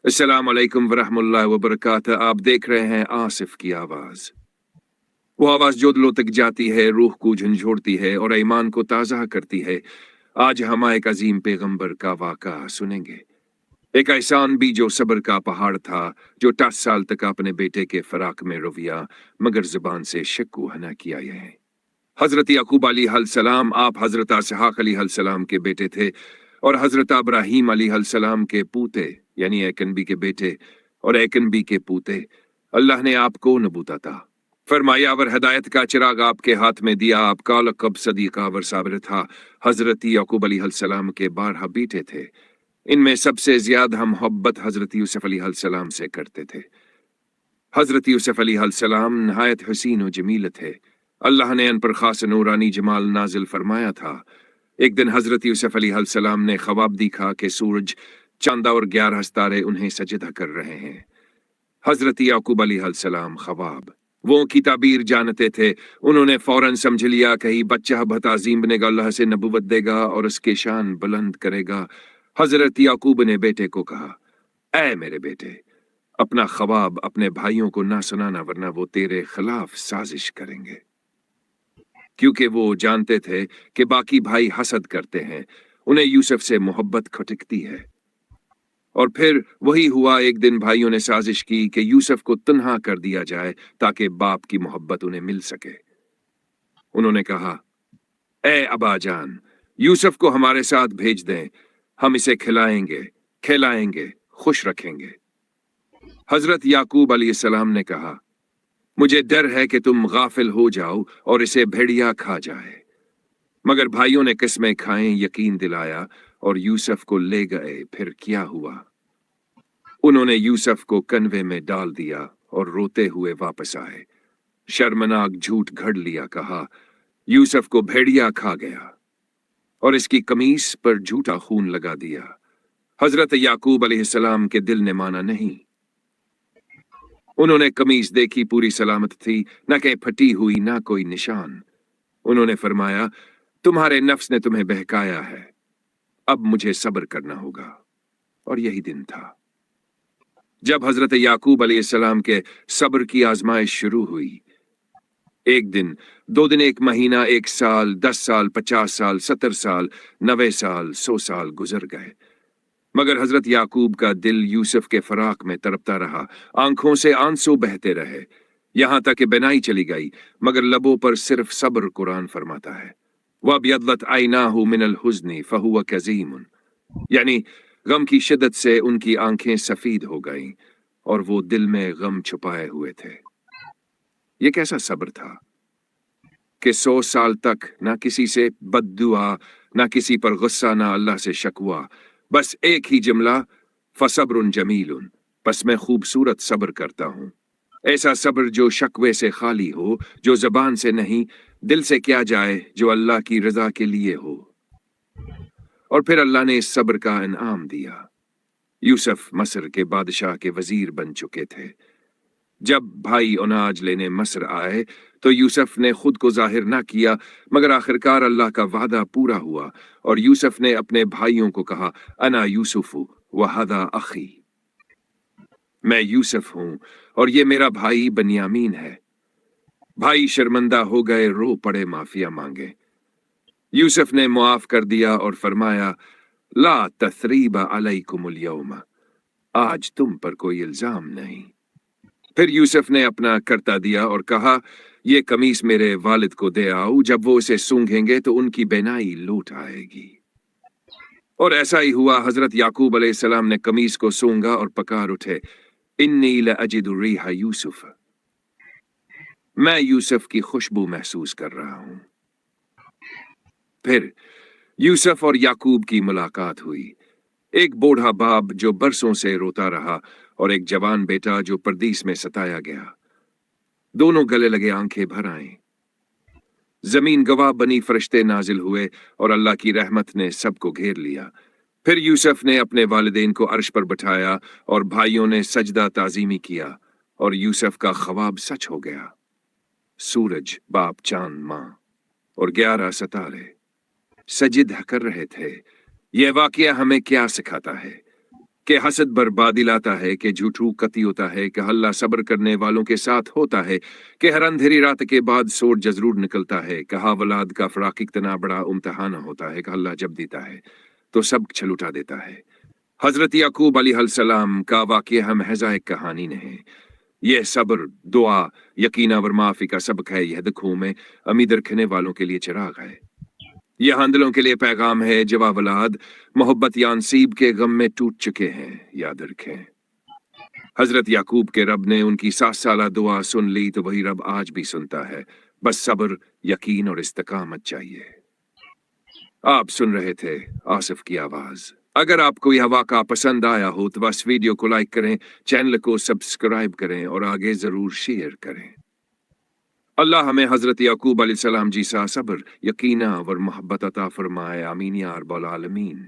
अस्सलाम वालेकुम वरहमतुल्लाहि वबरकातुहू। आप देख रहे हैं आसिफ की आवाज। वो आवाज जो दिलों तक जाती है, रूह को झंझोड़ती है और ईमान को ताज़ा करती है। आज हम एक अजीम पैगंबर का वाक़ा सुनेंगे। एक ऐसा भी जो सब्र का पहाड़ था, जो 10 साल तक अपने बेटे के फराक में रोविया मगर जुबान से शक्कू हना किया है। हजरत याकूब अलैहिस्सलाम, आप हजरत इसहाक अलैहिस्सलाम के बेटे थे और हजरत इब्राहीम अलैहिस्सलाम के पूते, यानी एक नबी के बेटे और एक नबी के पूते। अल्लाह ने आपको नबूत अता फरमाया और हिदायत का चिराग आपके हाथ में दिया। आपका लक़ब सदीक़ा वर साबिर था। हजरत याकूब अलैहिस्सलाम के 12 बेटे थे। इनमें सबसे ज्यादा हम मोहब्बत हजरत यूसुफ अलैहिस्सलाम से करते थे। हजरत यूसुफ अलैहिस्सलाम नहायत हसीन और जमील थे। अल्लाह ने इन पर खास नूरानी जमाल नाजिल फरमाया था। एक दिन हजरत यूसुफ अलैहिस्सलाम ने ख्वाब देखा कि सूरज, चांद और 11 सितारे उन्हें सजदा कर रहे हैं। हजरत याकूब अलैहिस्सलाम ख्वाब वो की ताबीर जानते थे। उन्होंने फौरन समझ लिया कहीं बच्चा बताजीम बनेगा, अल्लाह से नबूवत देगा और उसके शान बुलंद करेगा। हजरत याकूब ने बेटे को कहा, ऐ मेरे बेटे, अपना ख्वाब अपने भाइयों को ना सुनाना, वरना वो तेरे खिलाफ साजिश करेंगे। क्योंकि वो जानते थे कि बाकी भाई हसद करते हैं, उन्हें यूसुफ से मोहब्बत खटकती है। और फिर वही हुआ। एक दिन भाइयों ने साजिश की कि यूसुफ को तन्हा कर दिया जाए ताकि बाप की मोहब्बत उन्हें मिल सके। उन्होंने कहा, ए अबाजान, यूसुफ को हमारे साथ भेज दें, हम इसे खिलाएंगे, खिलाएंगे, खुश रखेंगे। हजरत याकूब अलैहिस्सलाम ने कहा, मुझे डर है कि तुम गाफिल हो जाओ और इसे भेड़िया खा जाए। मगर भाइयों ने किस्में खाएं, यकीन दिलाया और यूसुफ को ले गए। फिर क्या हुआ? उन्होंने यूसुफ को कन्वे में डाल दिया और रोते हुए वापस आए। शर्मनाक झूठ घड़ लिया, कहा यूसुफ को भेड़िया खा गया और इसकी कमीज पर झूठा खून लगा दिया। हजरत याकूब अलैहिस्सलाम के दिल ने माना नहीं। उन्होंने कमीज देखी, पूरी सलामत थी, न कहीं फटी हुई ना कोई निशान। उन्होंने फरमाया, तुम्हारे नफ्स ने तुम्हें बहकाया है, अब मुझे सब्र करना होगा। और यही दिन था जब हजरत याकूब अलैहिस्सलाम के सब्र की आजमाइश शुरू हुई। एक दिन, 2 दिन, 1 महीना, 1 साल, 10 साल, 50 साल, 70 साल, 90 साल, 100 साल गुजर गए, मगर हजरत याकूब का दिल यूसुफ के फराक में तड़पता रहा। आंखों से आंसू बहते रहे, यहां तक कि बिनाई चली गई, मगर लबों पर सिर्फ सब्र कुरान फरमाता है। वब्यद्दत ऐनाहु मिनल हुज़्नि फहुव कज़ीमुन, यानी गम की शिद्दत से उनकी आंखें सफेद हो गईं और वो दिल में गम छुपाए हुए थे। ये कैसा सब्र था कि 100 साल तक ना किसी से बद्दुआ, ना किसी पर गुस्सा, ना अल्लाह से शकवा, बस एक ही जुमला, फसब्रुन जमीलुन, बस मैं खूबसूरत सब्र करता हूं। ऐसा सब्र जो शकवे से खाली हो, जो जबान से नहीं दिल से क्या जाए, जो अल्लाह की रजा के लिए हो। और फिर अल्लाह ने इस सब्र का इनाम दिया। यूसुफ मस्र के बादशाह के वजीर बन चुके थे। जब भाई अनाज लेने मस्र आए तो यूसुफ ने खुद को जाहिर ना किया, मगर आखिरकार अल्लाह का वादा पूरा हुआ और यूसुफ ने अपने भाइयों को कहा, अना यूसुफु व हदा अखी, मैं यूसुफ हूं और ये मेरा भाई बनियामीन है। भाई शर्मिंदा हो गए, रो पड़े, माफिया मांगे। यूसुफ ने मुआफ कर दिया और फरमाया, ला तथरीबा अलैकुमुल यौमा, आज तुम पर कोई इल्जाम नहीं। फिर यूसुफ ने अपना करता दिया और कहा, ये कमीज मेरे वालिद को दे आओ, जब वो उसे सूंघेंगे तो उनकी बेनाई लौट आएगी। और ऐसा ही हुआ। हजरत याकूब अलैहिस्सलाम ने कमीज को सूंघा और पकार उठे, इन्नी लअजिदु रिहा यूसुफ, मैं यूसुफ की खुशबू महसूस कर रहा हूं। फिर यूसुफ और याकूब की मुलाकात हुई। एक बूढ़ा बाप जो बरसों से रोता रहा और एक जवान बेटा जो परदीस में सताया गया। दोनों गले लगे, आंखें भर आईं। जमीन गवाह बनी, फरिश्ते नाजिल हुए और अल्लाह की रहमत ने सबको घेर लिया। फिर यूसुफ ने अपने वालिदैन को अर्श पर बिठाया और भाइयों ने सजदा ताजीमी किया और यूसुफ का ख्वाब सच हो गया। सूरज, बाप, चांद, मां और 11 सितारे सजिद कर रहे थे। यह वाकया हमें क्या सिखाता है کہ حسد بربادی لاتا ہے، کہ جھوٹو قتی ہوتا ہے، کہ اللہ صبر کرنے والوں کے ساتھ ہوتا ہے، کہ ہر اندھیری رات کے بعد سورج ضرور نکلتا ہے، کہا ولاد کا فراق اتنا بڑا امتحان ہوتا ہے کہ اللہ جب دیتا ہے تو سب چھلوٹا دیتا ہے۔ حضرت یعقوب علیہ السلام کا واقعہ ہم محض ایک کہانی نہیں، یہ صبر، دعا، یقین اور معافی کا سبق ہے۔ یہ دکھوں میں امید رکھنے والوں کے لیے چراغ ہے، یہ ہندلوں کے لیے پیغام ہے جو اولاد محبت یا نصیب کے غم میں ٹوٹ چکے ہیں۔ یاد رکھیں، حضرت یعقوب کے رب نے ان کی 7 سالہ دعا سن لی تو وہی رب آج بھی سنتا ہے، بس صبر، یقین اور استقامت چاہیے۔ آپ سن رہے تھے آصف کی آواز۔ اگر آپ کو یہ واقعہ پسند آیا ہو تو بس ویڈیو کو لائک کریں، چینل کو سبسکرائب کریں اور آگے ضرور شیئر کریں۔ اللہ ہمیں حضرت یعقوب علیہ السلام جیسا صبر، یقین اور محبت عطا فرمائے، آمین یا رب العالمین۔